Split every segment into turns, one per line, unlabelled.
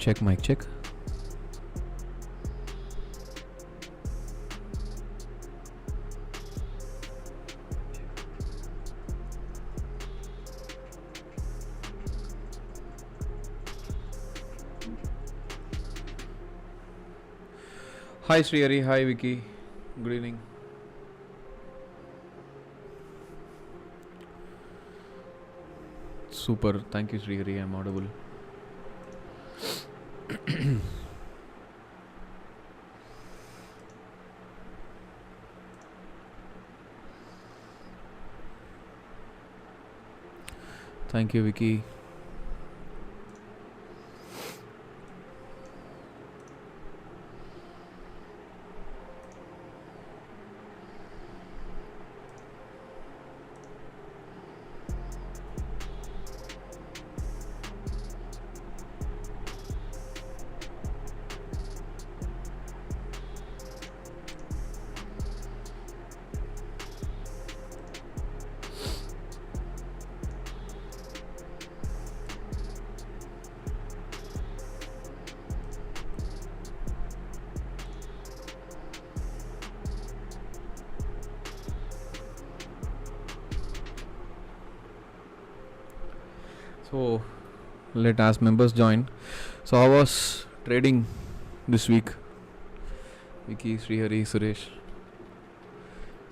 check, mic check. Hi Srihari, hi Vicky, good evening. Super, thank you Srihari, I'm audible. Thank you Vicky. So let us members join. So how was trading this week? Vicky, Srihari, Suresh.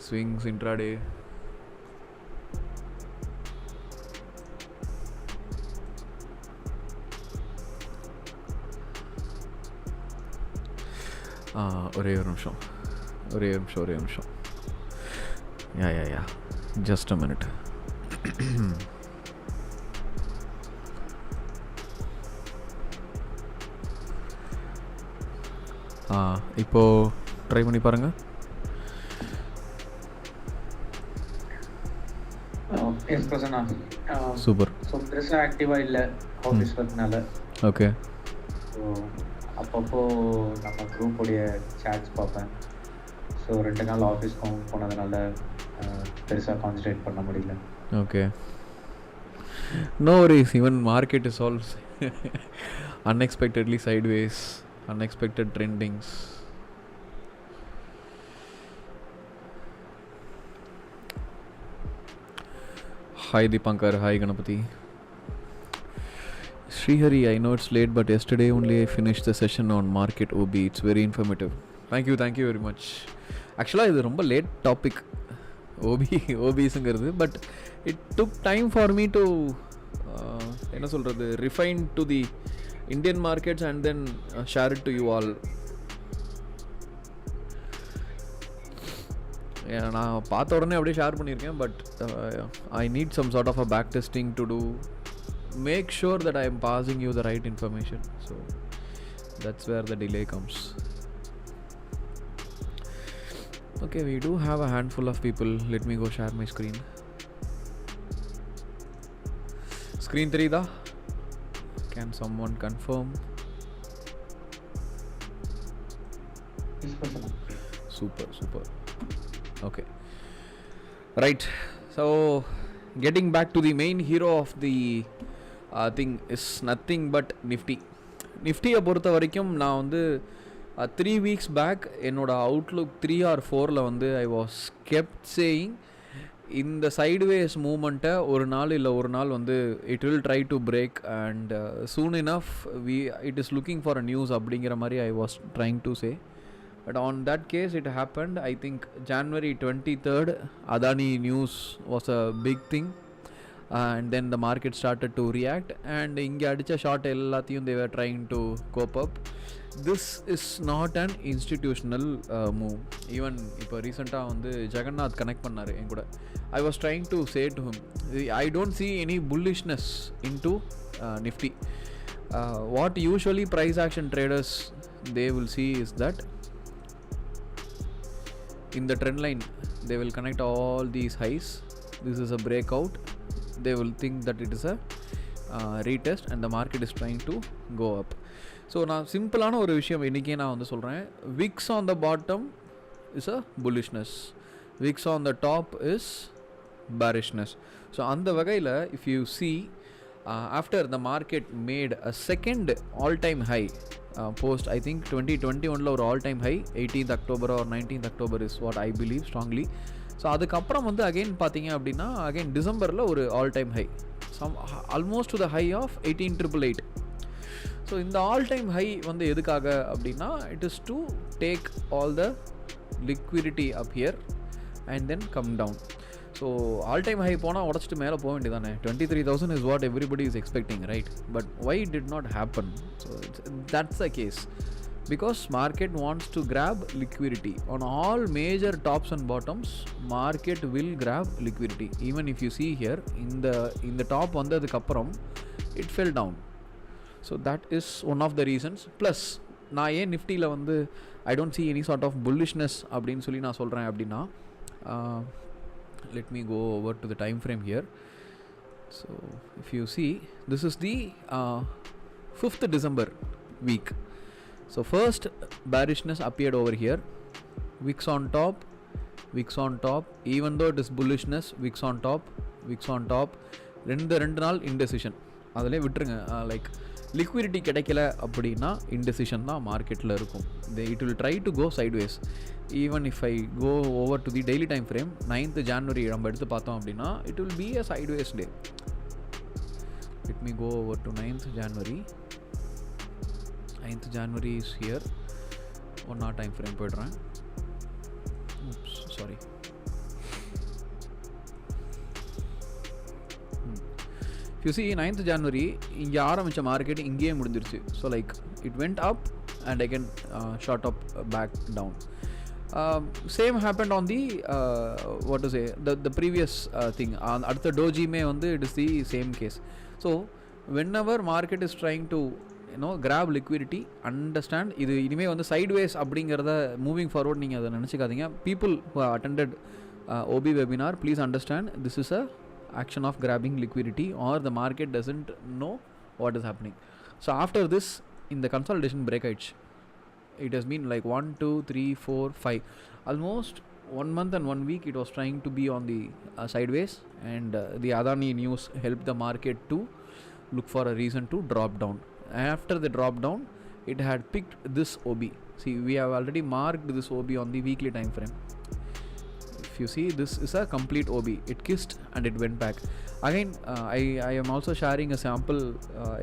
Swings, intraday. ஒரே ஒரு நிமிஷம். Yeah. Just a minute. இப்போ try பண்ணி பாருங்க. Super.
So பெருசாக ஆக்டிவாக இல்லை office ஒர்க்னால.
Okay.
So அப்பப்போ நம்ம குரூப்போடைய சேட்ஸ் பார்ப்பேன். ஸோ 2 நாள் ஆஃபீஸ்க்கும் போனதுனால பெருசாக கான்சன்ட்ரேட் பண்ண முடியல.
Okay. No worries, even market is all unexpectedly sideways, unexpected trendings. Hi Deepankar, hi Ganapati. Srihari, I know it's late, but yesterday only I finished the session on market OB. It's very informative. Thank you very much. Actually, இது ரொம்ப late topic ஓபிஸ்ங்கிறது, but it took time for me to என்ன சொல்கிறது, refine to the Indian markets and then share it to you all. நான் பார்த்த உடனே அப்படியே share பண்ணியிருக்கேன், but I need some sort of a back testing to do, make sure that I am passing you the right information. So that's where the delay comes. Okay, we do have a handful of people. Let me go share my screen. Screen 3 da? Can someone confirm? Super. Okay. Right. So getting back to the main hero of the thing is nothing but நிஃப்டியை பொறுத்த வரைக்கும் நான் வந்து 3 weeks back என்னோட Outlook 3 or 4ல் வந்து I was kept saying இந்த sideways மூமெண்ட்டை ஒரு நாள் வந்து it will try to break and soon enough it is looking for a news அப்படிங்கிற மாதிரி I was trying to say. But on that case it happened. I think January 23rd Adani news was a big thing, and then the market started to react, and inga adicha short ellathiyum they were trying to cope up. This is not an institutional move. Even ipo recent ah vandu Jagannath connect pannaru en kuda. I was trying to say to him, I don't see any bullishness into Nifty. What usually price action traders they will see is that in the trend line they will connect all these highs. This is a breakout. They will think that it is a retest and the market is trying to go up. So நான் சிம்பிளான ஒரு விஷயம் இன்றைக்கே நான் வந்து சொல்கிறேன். Wicks on the bottom is a bullishness, wicks on the top is bearishness. So அந்த வகையில் if you see after the market made a second all-time high post I think 2021 ஒரு all-time high 18th October or 19th October is what I believe strongly. So அதுக்கப்புறம் வந்து again பார்த்தீங்க அப்படின்னா again டிசம்பரில் ஒரு all-time high almost to the high of 18,888. So இந்த all-time high வந்து எதுக்காக அப்படின்னா it is to take all the liquidity up here and then come down. So all time high போனால் உடச்சிட்டு மேலே போக வேண்டியதானே. 23,000 is what everybody is expecting, right? But why it did not happen? So that's the case because market wants to grab liquidity on all major tops and bottoms. Market will grab liquidity. Even if you see here in the top வந்ததுக்கு அப்புறம் it fell down. So that is one of the reasons. Plus நான் ஏன் நிஃப்டியில் வந்து I don't see any sort of bullishness அப்படின்னு சொல்லி நான் சொல்கிறேன் அப்படின்னா, let me go over to the time frame here. So if you see, this is the 5th December week. So first bearishness appeared over here, wicks on top, even though it is bullishness, wicks on top, ரெண்டு நாள் indecision. அதிலே விட்டுருங்க. Like liquidity கிடைக்கல அப்படின்னா indecision தான் மார்க்கெட்டில் இருக்கும். It will try to go sideways. Even if I go over to the daily time frame 9th January நம்ம எடுத்து பார்த்தோம் அப்படின்னா it will be a sideways day. Let me go over to 9th January. 9th January is here. 1 hour time frame போய்ட்றேன். Sorry. If you see 9th January இங்கே ஆரம்பித்த market இங்கேயே முடிஞ்சிருச்சு. So like it went up and again shot up back down. Same happened on the what to say the previous thing. அடுத்த டோஜியுமே வந்து it is the same case. So whenever market is trying to grab liquidity, understand இது இனிமேல் வந்து sideways அப்படிங்கிறத moving forward நீங்கள் அதை நினச்சிக்காதீங்க. People who have attended OB webinar, please understand this is a action of grabbing liquidity or the market doesn't know what is happening. So after this in the consolidation break aids, it has been like 1 2 3 4 5 almost 1 month and 1 week it was trying to be on the sideways, and the Adani news helped the market to look for a reason to drop down. After the drop down it had picked this OB. See, we have already marked this OB on the weekly time frame. If you see, this is a complete OB. It kissed and it went back again. I am also sharing a sample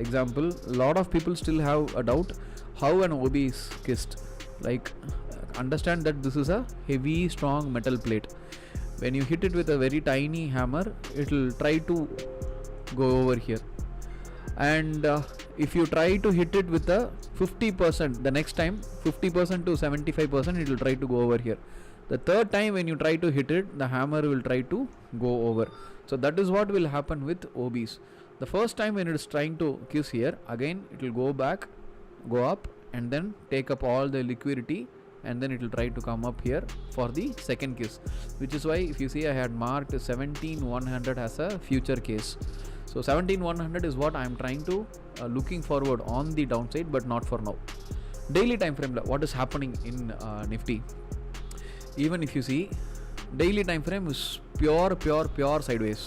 example. A lot of people still have a doubt how an OB is kissed. Like, understand that this is a heavy strong metal plate. When you hit it with a very tiny hammer, it will try to go over here, and if you try to hit it with a 50%, the next time 50% to 75%, it will try to go over here. The third time when you try to hit it, the hammer will try to go over. So that is what will happen with OBs. The first time when it is trying to kiss here, again it will go back, go up, and then take up all the liquidity, and then it will try to come up here for the second kiss, which is why if you see I had marked 17,100 as a future case. So 17,100 is what I am trying to looking forward on the downside, but not for now. Daily time frame, what is happening in Nifty? Even if you see, daily time frame is pure sideways.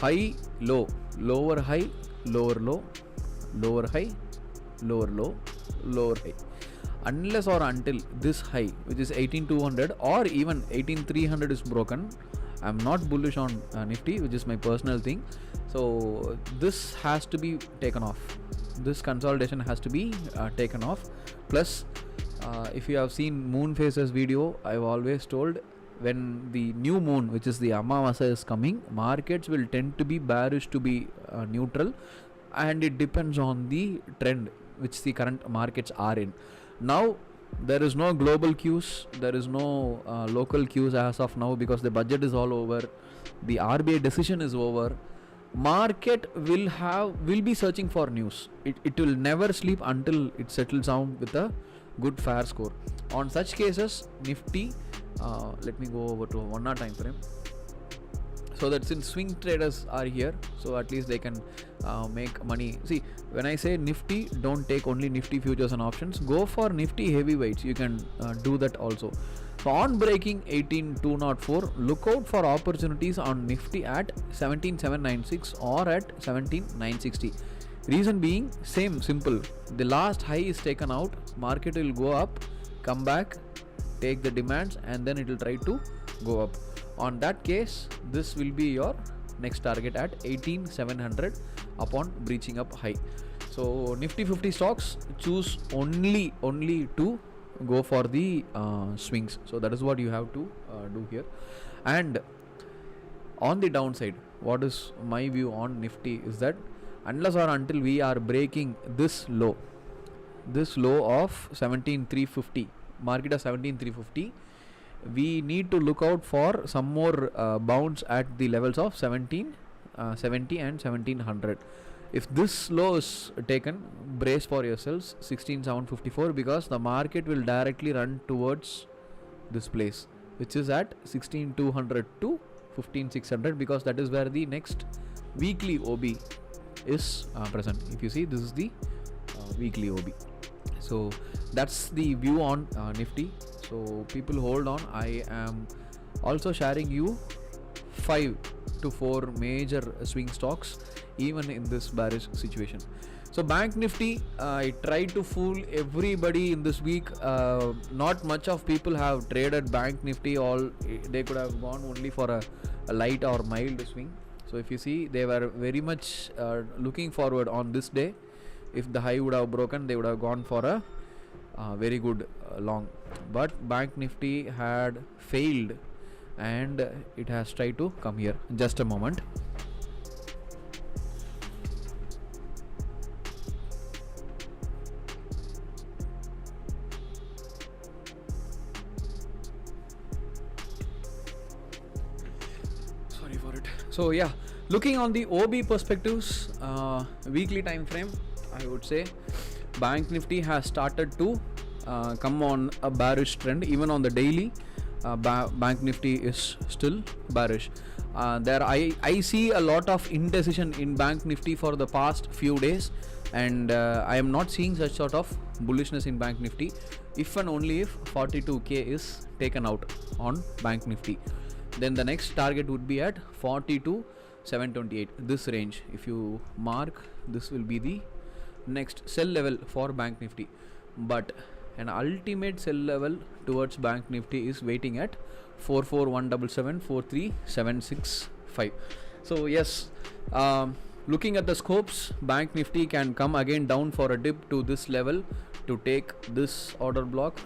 High, low, lower high, lower low, lower high, lower low, lower high. Unless or until this high, which is 18,200 or even 18,300 is broken, I am not bullish on Nifty, which is my personal thing. So this has to be taken off. This consolidation has to be taken off. Plus, if you have seen moon phases video, I've always told, when the new moon, which is the Amavasa, is coming, markets will tend to be bearish to be neutral, and it depends on the trend which the current markets are in. Now there is no global cues, there is no local cues as of now, because the budget is all over, the RBI decision is over. Market will be searching for news. It will never sleep until it settles down with a good fair score. On such cases, Nifty, let me go over to 1 hour time frame. So so that since swing traders are here, so at least they can make money. See, when I say Nifty, don't take only Nifty futures and options, go for Nifty heavyweights, you can do that also. So on breaking 18204, look out for opportunities on Nifty at 17796 or at 17960. Reason being same, simple, the last high is taken out, market will go up, come back, take the demands, and then it will try to go up. On that case, this will be your next target at 18700 upon breaching up high. So Nifty 50 stocks, choose only to go for the swings. So that is what you have to do here. And on the downside, what is my view on Nifty is that unless or until we are breaking this low of 17350, market of 17350, we need to look out for some more bounce at the levels of 1770 and 1700. If this low is taken, brace for yourselves 16754, because the market will directly run towards this place, which is at 16200 to 15600, because that is where the next weekly OB is present. If you see, this is the weekly OB. So that's the view on Nifty. So people hold on. I am also sharing you 5 to 4 major swing stocks even in this bearish situation. So Bank Nifty, I tried to fool everybody in this week. Not much of people have traded Bank Nifty. All they could have gone only for a light or mild swing. So if you see, they were very much looking forward on this day. If the high would have broken, they would have gone for a very good long. But Bank Nifty had failed and it has tried to come here. Just a moment. Sorry for it. So yeah, looking on the OB perspectives, weekly time frame, I would say Bank Nifty has started to come on a bearish trend. Even on the daily, Bank Nifty is still bearish. I see a lot of indecision in Bank Nifty for the past few days, and I am not seeing such sort of bullishness in Bank Nifty if and only if 42k is taken out on Bank Nifty. Then the next target would be at 42,728. This range, if you mark, this will be the next sell level for Bank Nifty. But an ultimate sell level towards Bank Nifty is waiting at 44177, 43765. So yes, looking at the scopes, Bank Nifty can come again down for a dip to this level to take this order block,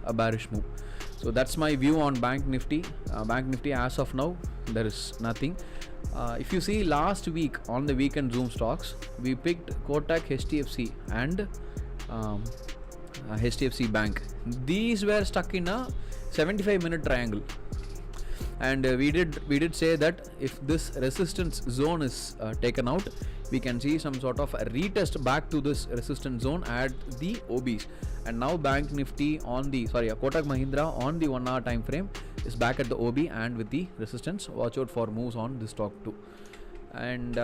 a bearish move. So that's my view on Bank Nifty. Bank Nifty as of now, there is nothing. If you see last week on the weekend Zoom stocks, we picked Kotak, HDFC and HDFC Bank. These were stuck in a 75-minute triangle, and we did say that if this resistance zone is taken out, we can see some sort of a retest back to this resistance zone at the OBs. And now Bank Nifty on the Kotak Mahindra on the 1 hour time frame is back at the OB and with the resistance. Watch out for moves on this stock too. And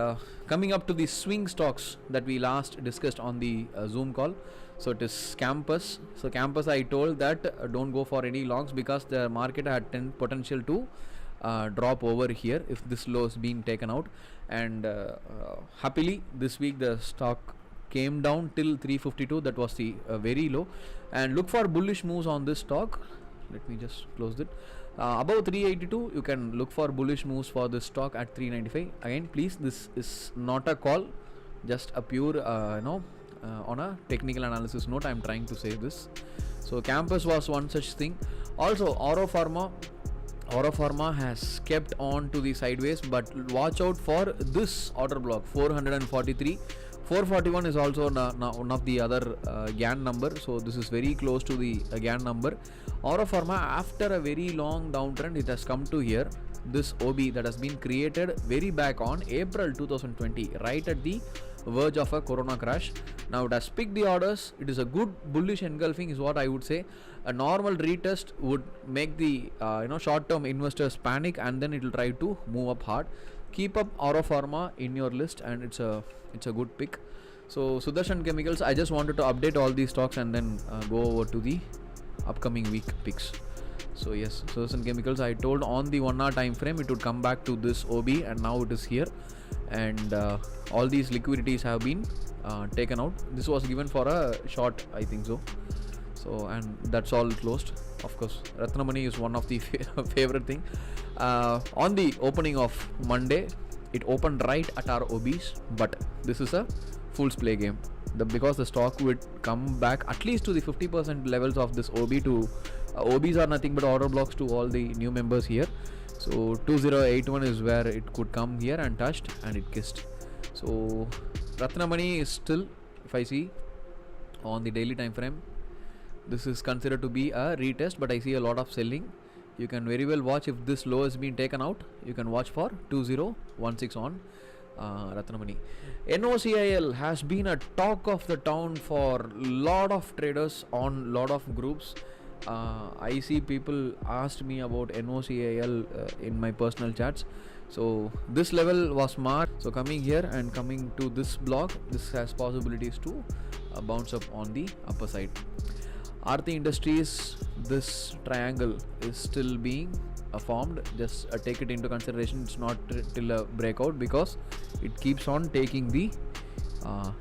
coming up to the swing stocks that we last discussed on the Zoom call, so it is Campus. So Campus, I told that don't go for any longs because the market had potential to drop over here if this low is being taken out. And happily this week the stock came down till 352. That was the very low. And look for bullish moves on this stock. Let me just close it. Above 382, you can look for bullish moves for this stock at 395. Again, please, this is not a call, just a pure on a technical analysis note, I am trying to say this. So Campus was one such thing. Also Oro Pharma has kept on to the sideways, but watch out for this order block 443. 441 is also one of the other GAN number, so this is very close to the GAN number. Oro Pharma, after a very long downtrend, it has come to here, this OB that has been created very back on April 2020, right at the verge of a corona crash. Now it has picked the orders. It is a good bullish engulfing is what I would say. A normal retest would make the short term investors panic, and then it will try to move up hard. Keep up Aura Pharma in your list, and it's a good pick. So Sudarshan Chemicals, I just wanted to update all these stocks and then go over to the upcoming week picks. So yes, Sudarshan Chemicals, I told on the 1 hour time frame it would come back to this OB, and now it is here, and all these liquidities have been taken out. This was given for a short, I think so, and that's all closed. Of course, Ratnamani is one of the favorite thing. On the opening of Monday, it opened right at our OBs, but this is a fool's play game. Because the stock would come back at least to the 50% levels of this OB to OBs are nothing but order blocks to all the new members here. So 2081 is where it could come here and touched, and it kissed. So Ratnamani is still, if I see on the daily time frame, this is considered to be a retest, but I see a lot of selling. You can very well watch if this low has been taken out. You can watch for 2016 on Ratnamani. NOCIL has been a talk of the town for lot of traders on lot of groups. I see people asked me about NOCIL in my personal chats. So this level was marked. So coming here and coming to this block, this has possibilities to bounce up on the upper side. Aarti Industries, this triangle is still being formed. Just take it into consideration. It's not till a breakout because it keeps on taking the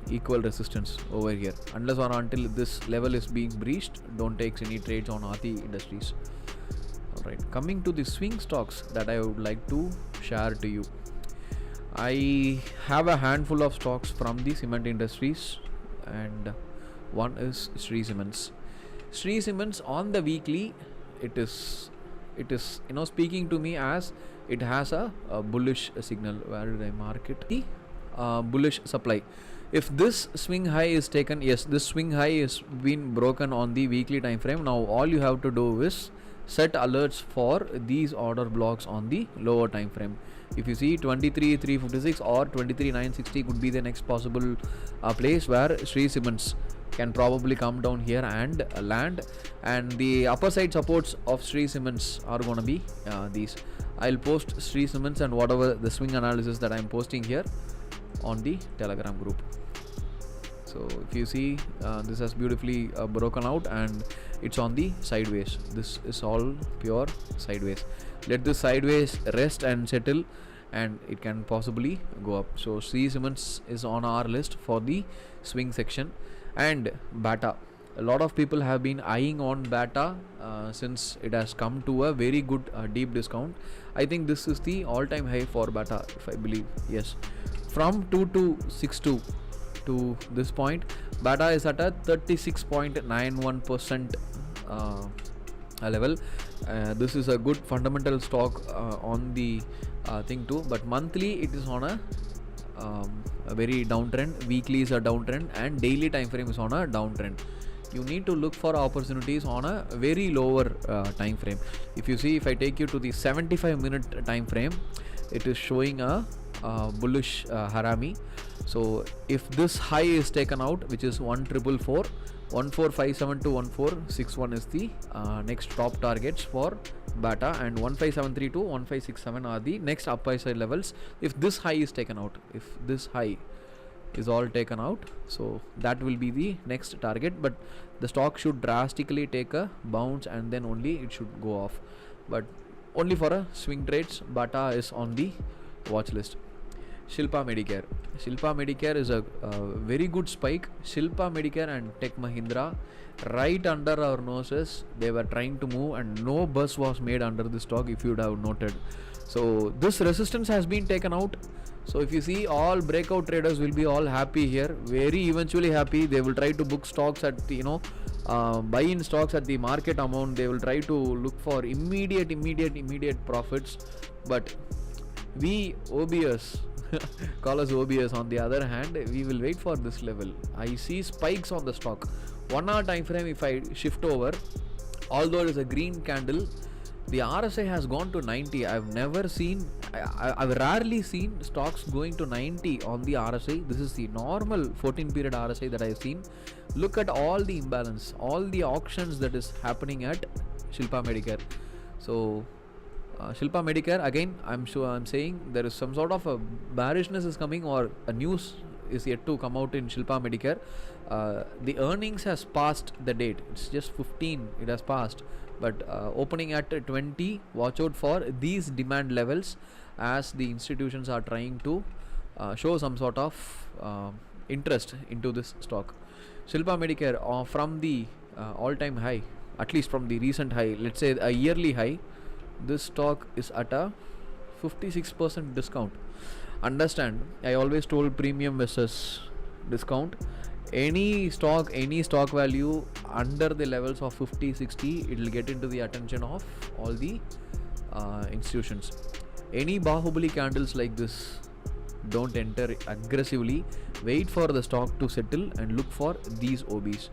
equal resistance over here. Unless or until this level is being breached, don't take any trades on Aarti Industries. Alright, coming to the swing stocks that I would like to share to you. I have a handful of stocks from the cement industries, and one is Shree Cements. Shree Cements on the weekly, it is speaking to me as it has a bullish signal. Where did I mark it? The bullish supply. If this swing high is taken, yes, this swing high is been broken on the weekly time frame. Now all you have to do is set alerts for these order blocks on the lower time frame. If you see 23,356 or 23,960 could be the next possible place where Shree Cements can probably come down here and land, and the upper side supports of Shree Cements are going to be these. I'll post Shree Cements and whatever the swing analysis that I'm posting here on the Telegram group. So if you see this has beautifully broken out and it's on the sideways. This is all pure sideways. Let this sideways rest and settle, and it can possibly go up. So Shree Cements is on our list for the swing section. And Bata, a lot of people have been eyeing on Bata since it has come to a very good deep discount. I think this is the all-time high for Bata, if I believe. Yes, from 2262 to this point, Bata is at a 36.91% level. This is a good fundamental stock on the thing too, but monthly it is on a very downtrend. Weekly is a downtrend, and daily time frame is on a downtrend. You need to look for opportunities on a very lower time frame. If you see, if I take you to the 75-minute time frame, it is showing a bullish harami. So if this high is taken out, which is 1444, 1457 to 1461 is the next top targets for Bata, and 15732 1567 are the next upper side levels. If this high is taken out, if this high is all taken out, so that will be the next target. But the stock should drastically take a bounce and then only it should go off. But only for a swing trades, Bata is on the watch list. Shilpa Medicare. Shilpa Medicare is a very good spike. Shilpa Medicare and Tech Mahindra, right under our noses, they were trying to move and no buzz was made under the stock, if you would have noted. So this resistance has been taken out. So if you see, all breakout traders will be all happy here, very eventually happy. They will try to book stocks at buy in stocks at the market amount. They will try to look for immediate profits. But we OBS call us OBS, on the other hand, we will wait for this level. I see spikes on the stock. 1 hour time frame, if I shift over, although it is a green candle, the RSI has gone to 90. I've never seen I've rarely seen stocks going to 90 on the RSI. This is the normal 14 period RSI that I've seen. Look at all the imbalance, all the auctions that is happening at Shilpa Medicare. So Shilpa Medicare, again, I'm saying there is some sort of a bearishness is coming, or a news is yet to come out in Shilpa Medicare. The earnings has passed the date. It's just 15. It has passed, but opening at 20. Watch out for these demand levels, as the institutions are trying to show some sort of interest into this stock. Shilpa Medicare, from the all-time high, at least from the recent high, let's say a yearly high, this stock is at a 56% discount. Understand, I always told premium versus discount. Any stock value under the levels of 50-60, it will get into the attention of all the institutions. Any Bahubali candles like this, don't enter aggressively. Wait for the stock to settle and look for these OBs.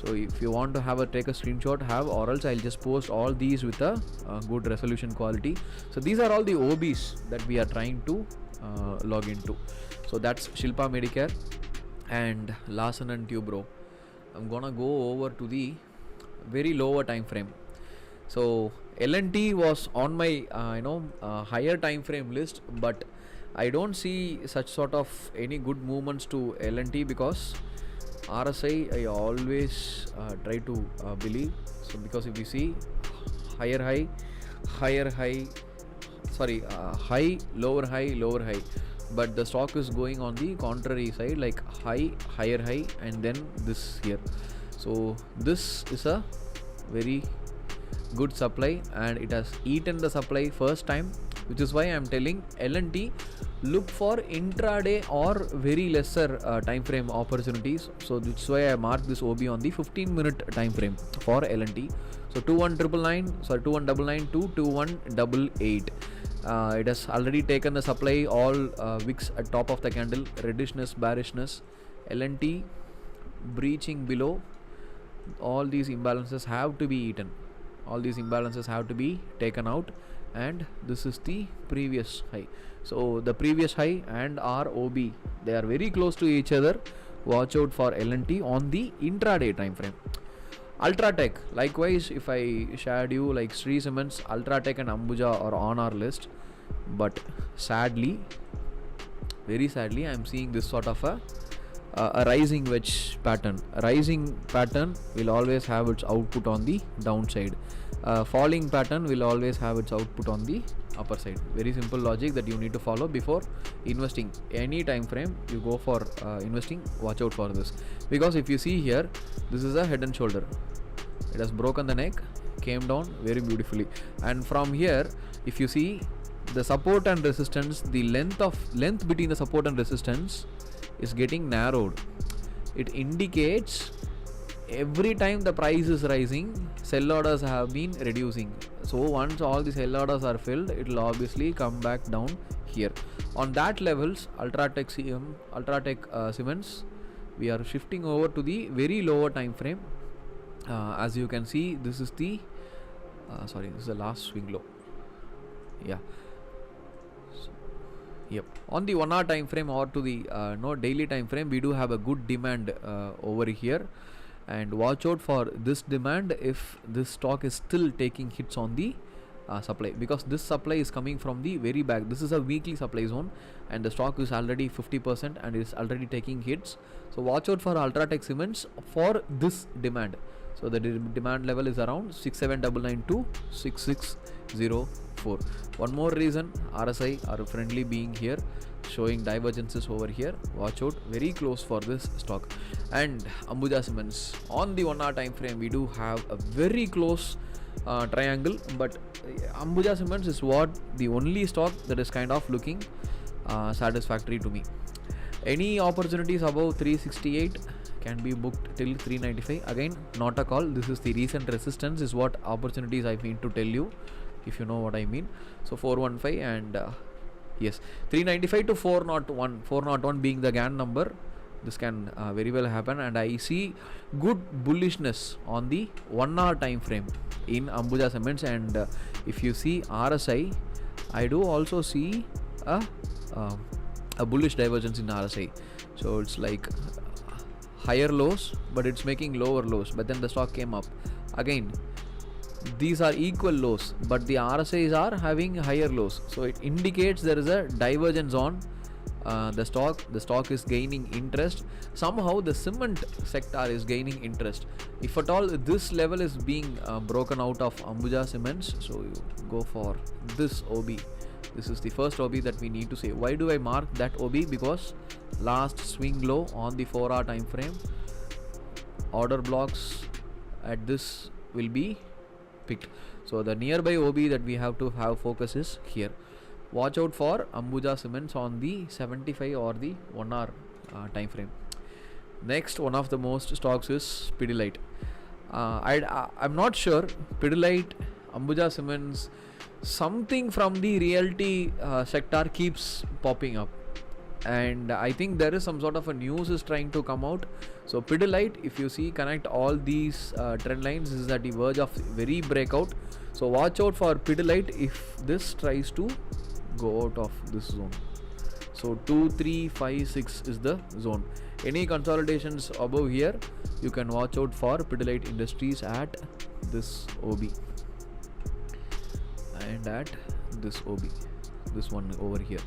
So if you want to take a screenshot, or else I'll just post all these with a good resolution quality. So these are all the OBs that we are trying to log into. So that's Shilpa Medicare and Larsen and Toubro. I'm gonna go over to the very lower time frame. So L&T was on my higher time frame list, but I don't see such sort of any good movements to L&T, because RSI I always try to believe. So because if you see high, lower high, but the stock is going on the contrary side, like higher high, and then this here. So this is a very good supply, and it has eaten the supply first time, which is why I am telling L&T, look for intraday or very lesser time frame opportunities. So that's why I marked this OB on the 15-minute time frame for L&T. So 2199 to 2188. It has already taken the supply, all wicks at top of the candle, reddishness, bearishness. L&T breaching below. All these imbalances have to be eaten. All these imbalances have to be taken out, and this is the previous high. So the previous high and our OB, they are very close to each other. Watch out for L&T on the intraday time frame. Ultratech, likewise, if I shared you like Sri Cements, Ultratech and Ambuja are on our list, but sadly, very sadly, I am seeing this sort of a rising wedge pattern. A rising pattern will always have its output on the downside. Falling pattern will always have its output on the upper side. Very simple logic that you need to follow before investing. Any time frame you go for investing, watch out for this, because if you see here, this is a head and shoulder. It has broken the neck, came down very beautifully, and from here, if you see the support and resistance, the length between the support and resistance is getting narrowed. It indicates every time the price is rising, sell orders have been reducing. So once all the sell orders are filled, it will obviously come back down here. On that levels, Ultratech Cements, we are shifting over to the very lower time frame. As you can see, this is the this is the last swing low. Yeah. Yep. On the 1 hour time frame or to the daily time frame, we do have a good demand over here, and watch out for this demand if this stock is still taking hits on the supply, because this supply is coming from the very back. This is a weekly supply zone, and the stock is already 50% and is already taking hits. So watch out for Ultratech Cements for this demand. So the demand level is around 6799 to 6604. One more reason, RSI are friendly being here, showing divergences over here. Watch out, very close for this stock. And Ambuja Cements, on the 1 hour time frame, we do have a very close triangle, but Ambuja Cements is the only stock that is kind of looking satisfactory to me. Any opportunities above 368 can be booked till 395. Again, not a call. This is the recent resistance, is what opportunities I mean to tell you, if you know what I mean. So 415 and yes, 395 to 401 being the GAN number. This can very well happen, and I see good bullishness on the 1 hour time frame in Ambuja Cements. And if you see RSI I do also see a, uh, a bullish divergence in RSI. So it's like higher lows, but it's making lower lows, but then the stock came up again. These are equal lows, but the RSIs are having higher lows, so it indicates there is a divergence on the stock is gaining interest. Somehow the cement sector is gaining interest. If at all this level is being broken out of Ambuja Cements, so you go for this OB. This is the first OB that we need to say. Why do I mark that OB? Because last swing low on the 4-hour time frame, order blocks at this will be picked. So the nearby OB that we have to have focus is here. Watch out for Ambuja Cements on the 75 or the 1 hour time frame. Next, one of the most stocks is Pidilite. I'm not sure. Pidilite, Ambuja Cements, something from the realty sector keeps popping up, and I think there is some sort of a news is trying to come out. So Pidilite, if you see, connect all these trend lines, is at the verge of very breakout. So watch out for Pidilite if this tries to go out of this zone. So 2, 3, 5, 6 is the zone. Any consolidations above here, you can watch out for Pidilite Industries at this OB and at this OB, this one over here.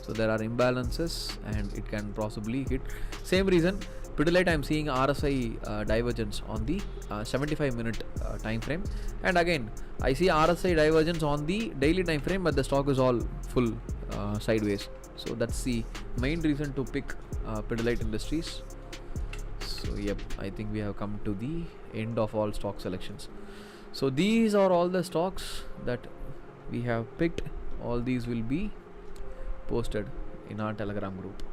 So there are imbalances and it can possibly hit. Same reason, Pidilite, I'm seeing RSI divergence on the 75-minute time frame, and again I see RSI divergence on the daily time frame, but the stock is all full sideways. So that's the main reason to pick Pidilite Industries. So yep, I think we have come to the end of all stock selections. So these are all the stocks that we have picked. All these will be posted in our Telegram group.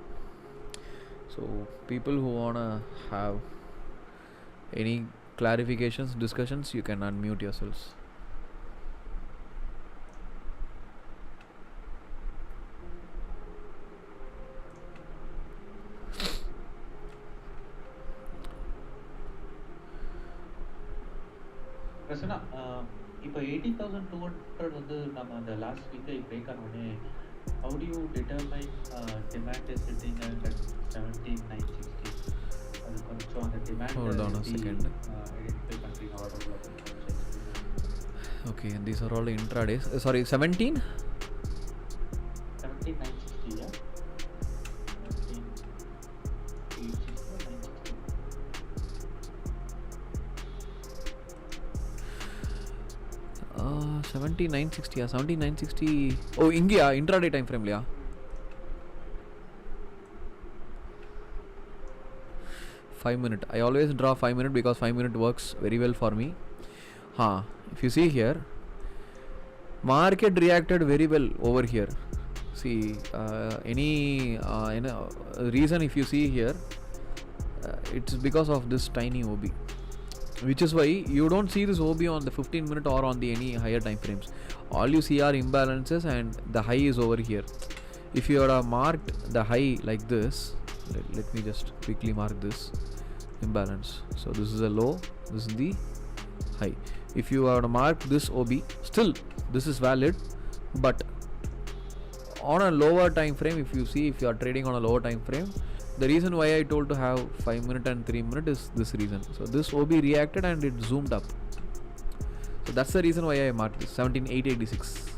So people who wanna have any clarifications, discussions, you can unmute yourselves.
Prasanna, இப்போ 80,200 வந்து நம்ம அந்த last வீக்கை break ஆனோடனே, how do you determine demand is sitting at 17,960? அது கொஞ்சம் அந்த demand
Hold on a second.
identify பண்ணுறீங்க order block.
Okay, and these are all intradays. Sorry, 17?
17,960, yeah?
17,960. 17,960. Oh, India intraday time frame liya. Five minute. I always draw 5 minute because 5 minute works very well for me. If you see here, market reacted very well over here. See, any reason, if you see here, it's because of this tiny OB, which is why you don't see this OB on the 15 minute or on the any higher time frames. All you see are imbalances and the high is over here. If you have marked the high like this, let me just quickly mark this imbalance. So this is a low, this is the high. If you have marked this OB, still this is valid, but on a lower time frame, if you see, if you are trading on a lower time frame, the reason why I told to have 5 minute and 3 minute is this reason. So this OB reacted and it zoomed up. So that's the reason why I marked this 17,886.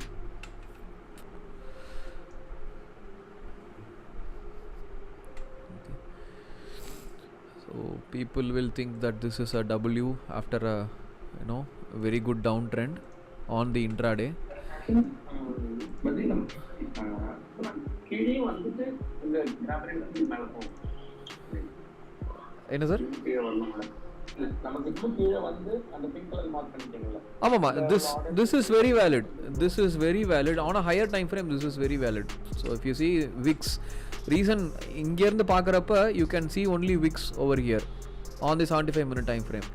Okay. So people will think that this is a W after a very good downtrend on the intraday. என்ன sir? ஆமாம்மா, this is very valid. This is very valid on a higher time frame. This is very valid. So if you see VIX, reason இங்கேருந்து பார்க்குறப்ப you can see only VIX over here on the 75 minute time frame.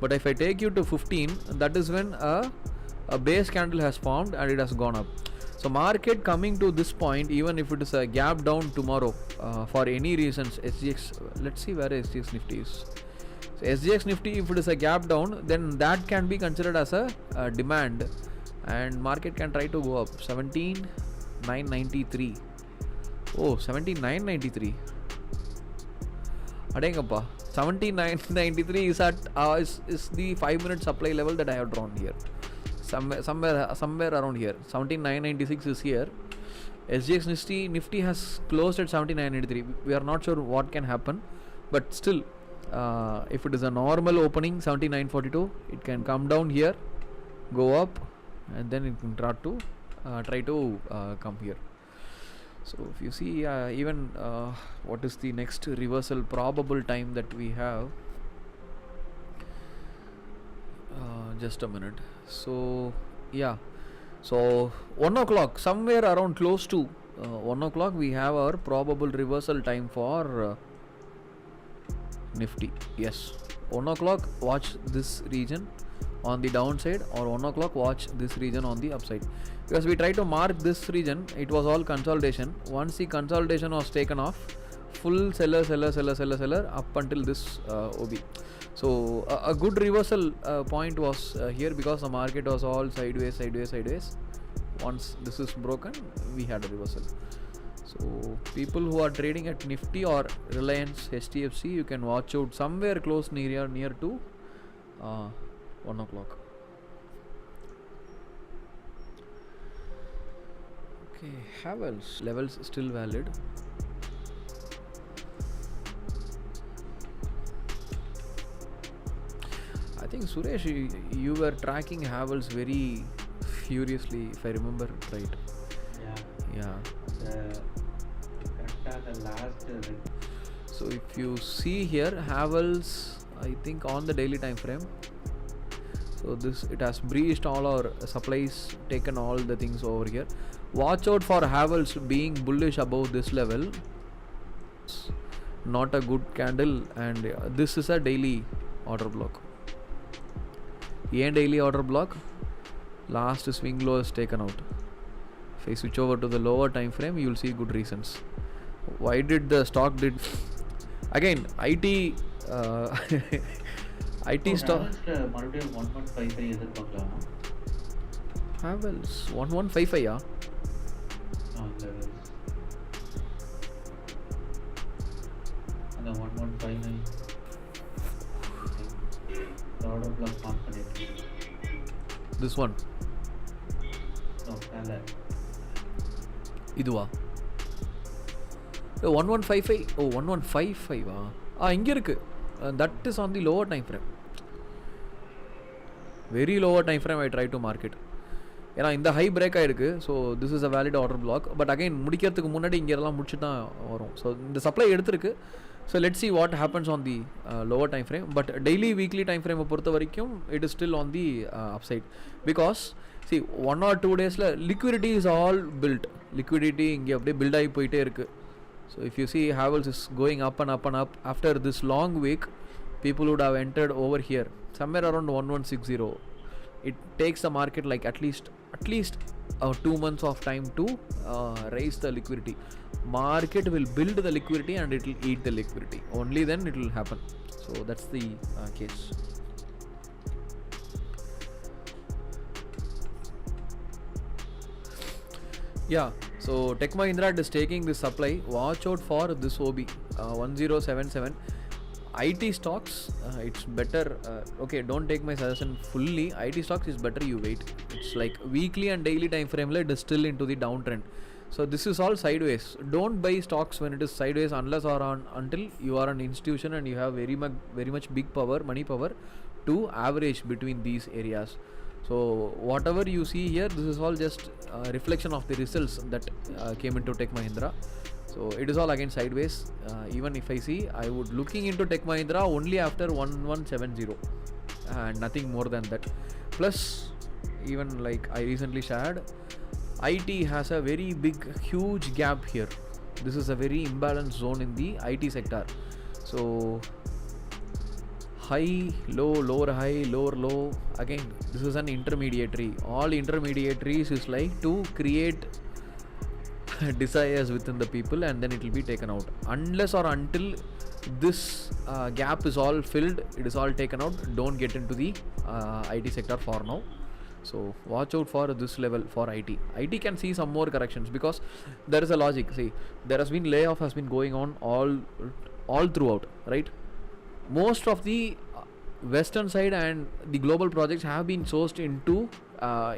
But if I take you to 15, that is when a base candle has formed and it has gone up. So market coming to this point, even if it is a gap down tomorrow for any reasons, SGX, let's see where SGX Nifty is. So SGX Nifty, if it is a gap down, then that can be considered as a demand, and market can try to go up. 17,993. Oh, 17,993. Adengappa. 17,993 is at is the 5-minute supply level that I have drawn here. Somewhere around here. 17,996 is here. SGX Nifty has closed at 17,993. We are not sure what can happen, but still, if it is a normal opening 17,942, it can come down here, go up, and then it can try to come here. So if you see, even what is the next reversal probable time that we have? Just a minute. So yeah, so 1 o'clock, somewhere around close to 1 o'clock, we have our probable reversal time for Nifty. Yes, 1 o'clock, watch this region on the downside, or 1 o'clock watch this region on the upside, because we try to mark this region. It was all consolidation. Once the consolidation was taken off, full seller up until this OB. So a good reversal point was here, because the market was all sideways. Once this is broken, we had a reversal. So people who are trading at Nifty or Reliance HDFC, you can watch out somewhere close near to 1 o'clock. Okay, Havells levels still valid. I think Suresh, you were tracking Havells very furiously, if I remember right. Yeah.
The last.
So if you see here, Havells, I think on the daily time frame. So it has breached all our supplies, taken all the things over here. Watch out for Havells being bullish above this level. Not a good candle, and this is a daily order block. Daily order block, last swing low is taken out. If I switch over to the lower time frame, you will see good reasons. Why did the stock did again? IT stock.
மறுபடியும் 1155 எதிர்பார்க்கலாம்.
Havells 1155 யா?
அந்த 1159 order block mark பண்ணிருக்கேன்.
This one.
No, மேல.
இதுவா? 1155. Oh, 1155 இங்க இருக்கு. That is on the lower time frame. Very lower time frame I try to market. ஏன்னா இந்த ஹை பிரேக் ஆயிருக்கு. So this is a valid order black. But again முடிக்கிறதுக்கு முன்னாடி இங்கே எல்லாம் முடிச்சு தான் வரும். ஸோ இந்த சப்ளை எடுத்திருக்கு. So let see what happens on the lower time frame. But daily weekly time ஃப்ரேமை பொறுத்த வரைக்கும் it is still on the upside. Because see 1 or 2 டேஸில் liquidity is all built. Liquidity இங்கே அப்படியே பில்ட் ஆகி போயிட்டே இருக்குது. So if you see, Havells is going up and up and up. After this long week, people would have entered over here somewhere around 1160. It takes the market like at least 2 months of time to raise the liquidity. Market will build the liquidity and it will eat the liquidity. Only then it will happen. So that's the case. Yeah. So Tech Mahindra is taking this supply. Watch out for this OB 1077. IT stocks, it's better. Okay, don't take my suggestion fully. IT stocks is better you wait. It's like weekly and daily time frame it is still into the downtrend. So this is all sideways. Don't buy stocks when it is sideways unless or until you are an institution and you have very much big power, money power to average between these areas. So whatever you see here, this is all just reflection of the results that came into Tech Mahindra. So it is all again sideways. Even if I see, I would looking into Tech Mahindra only after 1170 and nothing more than that. Plus, even like I recently shared, IT has a very big huge gap here. This is a very imbalanced zone in the IT sector. So high, low, lower high, lower low. Again, this is an intermediary. All intermediaries is like to create desires within the people and then it will be taken out. Unless or until this gap is all filled, it is all taken out. Don't get into the IT sector for now. So watch out for this level for IT. IT can see some more corrections because there is a logic. See, there has been layoff has been going on all throughout, right? Most of the western side and the global projects have been sourced into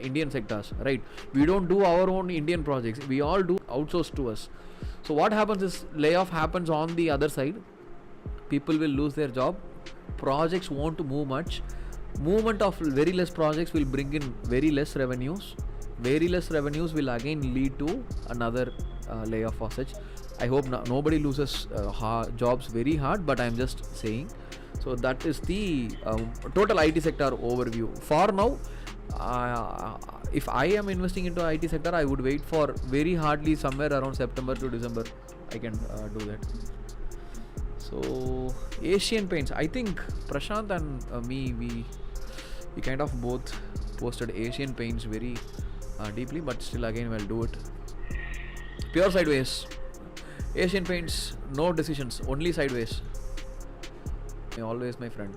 Indian sectors, right? We don't do our own Indian projects. We all do outsourced to us. So what happens is layoff happens on the other side. People will lose their job. Projects won't move much. Movement of very less projects will bring in very less revenues. Very less revenues will again lead to another layoff or such. I hope nobody loses jobs very hard, but I'm just saying. So that is the total IT sector overview. For now, if I am investing into IT sector, I would wait for very hardly somewhere around September to December. I can do that. So Asian Paints, I think Prashant and me, we kind of both posted Asian Paints very deeply, but still again we'll do it. Pure sideways. Asian Paints, no decisions, only sideways. Always my friend.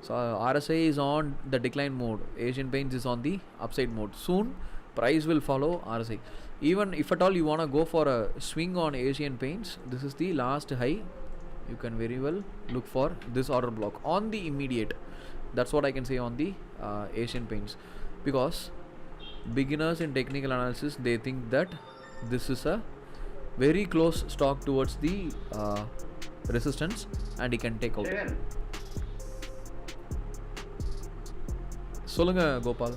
So RSI is on the decline mode. Asian Paints is on the upside mode. Soon price will follow RSI. Even if at all you want to go for a swing on Asian Paints, this is the last high. You can very well look for this order block on the immediate. That's what I can say on the Asian Paints, because beginners in technical analysis, they think that this is a very close stock towards the resistance and he can take out. சொல்லுங்க Gopal.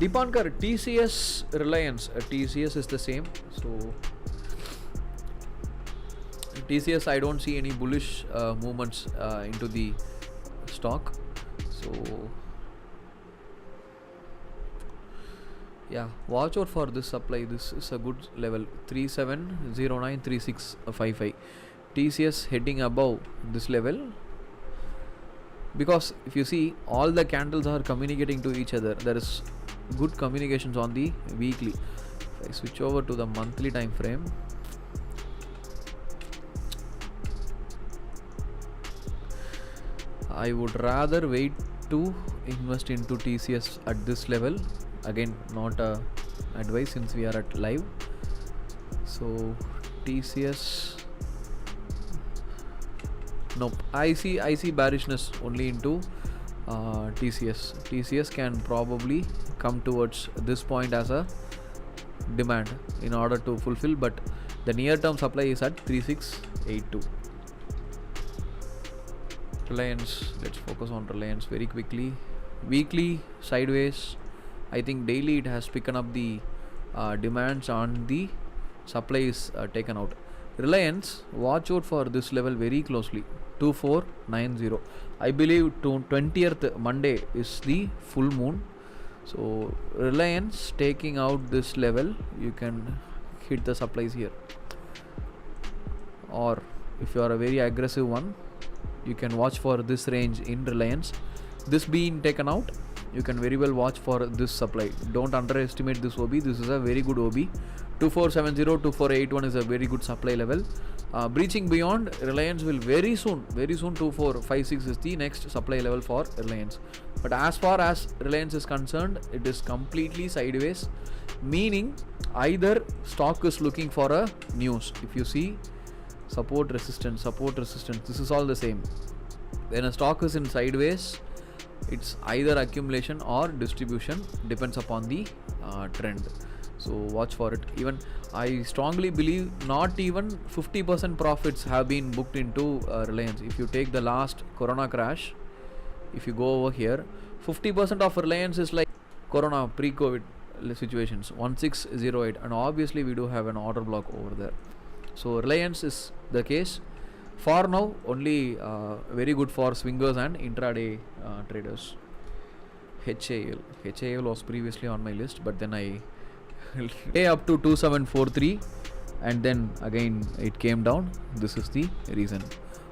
Dipankar, TCS Reliance. TCS is the same. So TCS, I don't see any bullish movements into the stock. So yeah, watch out for this supply. This is a good level, 3709 3655. TCS heading above this level, because if you see all the candles are communicating to each other. There is good communications on the weekly. If I switch over to the monthly time frame, I would rather wait to invest into TCS at this level. Again, not a advice since we are at live. So TCS, nope. I see bearishness only into TCS. TCS can probably come towards this point as a demand in order to fulfill, but the near term supply is at 3682. Reliance, let's focus on Reliance very quickly. Weekly sideways. I think daily it has picked up the demands on the supply is taken out. Reliance, watch out for this level very closely, 2490. I believe 20th Monday is the full moon. So Reliance taking out this level, you can hit the supplies here. Or if you are a very aggressive one, you can watch for this range in Reliance. This being taken out, you can very well watch for this supply. Don't underestimate this OB. This is a very good OB. 2470 2481 is a very good supply level. Breaching beyond, Reliance will very soon 2456 is the next supply level for Reliance. But as far as Reliance is concerned, it is completely sideways, meaning either stock is looking for a news. If you see support resistance, this is all the same. When a stock is in sideways, it's either accumulation or distribution, depends upon the trend. So watch for it. Even I strongly believe not even 50% profits have been booked into Reliance. If you take the last corona crash, if you go over here, 50% of Reliance is like corona pre-COVID situations, 1608, and obviously we do have an order block over there. So Reliance is the case. For now, only very good for swingers and intraday traders. HAL was previously on my list, but then I up to 2743 and then again it came down. This is the reason.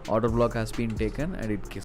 Order block has been taken and it